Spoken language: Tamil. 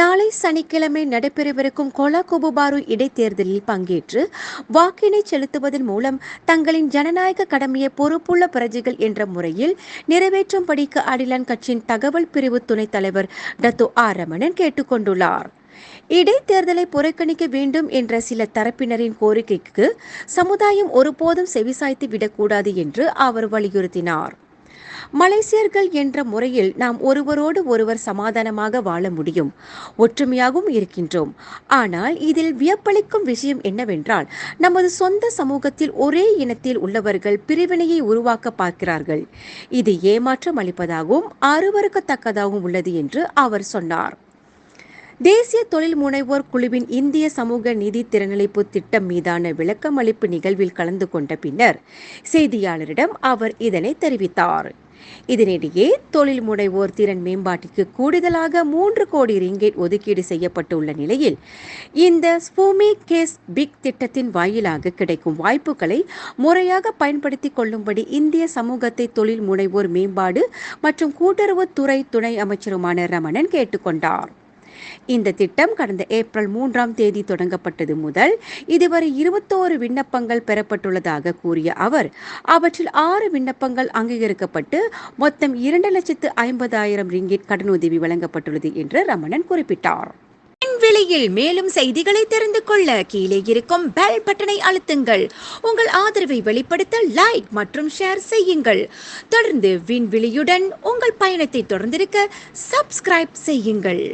நாளை சனிக்கிழமை நடைபெறவிருக்கும் கொலகுபுபாரு இடைத்தேர்தலில் பங்கேற்று வாக்கினை செலுத்துவதன் மூலம் தங்களின் ஜனநாயக கடமையை பொறுப்புள்ள பிரஜைகள் என்ற முறையில் நிறைவேற்றும்படிக்கு அடிலன் கட்சியின் தகவல் பிரிவு துணைத் தலைவர் டத்தோ ஆர் ரமணன் கேட்டுக்கொண்டுள்ளார். இடைத்தேர்தலை புறக்கணிக்க வேண்டும் என்ற சில தரப்பினரின் கோரிக்கைக்கு சமுதாயம் ஒருபோதும் செவிசாய்த்து விடக்கூடாது என்று அவர் வலியுறுத்தினார். மலேசியர்கள் என்ற முறையில் நாம் ஒருவரோடு ஒருவர் சமாதானமாக வாழ முடியும், ஒற்றுமையாகவும் இருக்கின்றோம். ஆனால் இதில் வியப்பளிக்கும் விஷயம் என்னவென்றால், நமது சொந்த சமூகத்தில் ஒரே இனத்தில் உள்ளவர்கள் பிரிவினையை உருவாக்க பார்க்கிறார்கள். இது ஏமாற்றம் அளிப்பதாகவும் அருவருக்கத்தக்கதாகவும் உள்ளது என்று அவர் சொன்னார். தேசிய தொழில் முனைவோர் குழுவின் இந்திய சமூக நிதி திறனளிப்பு திட்டம் மீதான விளக்கமளிப்பு நிகழ்வில் கலந்து கொண்ட பின்னர் செய்தியாளரிடம் அவர் இதனை தெரிவித்தார். இதனிடையே தொழில் முனைவோர் திறன் மேம்பாட்டிற்கு கூடுதலாக 3 கோடி ரிங்கெட் ஒதுக்கீடு செய்யப்பட்டுள்ள நிலையில் இந்த ஸ்பூமி கேஸ் பிக் திட்டத்தின் வாயிலாக கிடைக்கும் வாய்ப்புகளை முறையாக பயன்படுத்திக் கொள்ளும்படி இந்திய சமூகத்தை தொழில் முனைவோர் மேம்பாடு மற்றும் கூட்டுறவுத்துறை துணை அமைச்சருமான ரமணன் கேட்டுக்கொண்டார். இந்த திட்டம் கடந்த ஏப்ரல் 3ஆம் தேதி தொடங்கப்பட்டது முதல் இதுவரை 21 விண்ணப்பங்கள் பெறப்பட்டுள்ளதாக கூறிய அவர், அவற்றில் 6 விண்ணப்பங்கள் அங்கீகரிக்கப்பட்டு மொத்தம் 2,50,000 ரிங்கிட் கடனுதவி வழங்கப்பட்டுள்ளது என்று ரமணன் குறிப்பிட்டார். விலையில் மேலும் செய்திகளை தெரிந்து கொள்ள கீழே இருக்கும் பெல் பட்டனை அழுத்துங்கள். உங்கள் ஆதரவை வெளிப்படுத்த லைக் மற்றும் ஷேர் செய்யுங்கள். தொடர்ந்து விண்வெளியுடன் உங்கள் பயணத்தை தொடர்ந்திருக்க சப்ஸ்கிரைப் செய்யுங்கள்.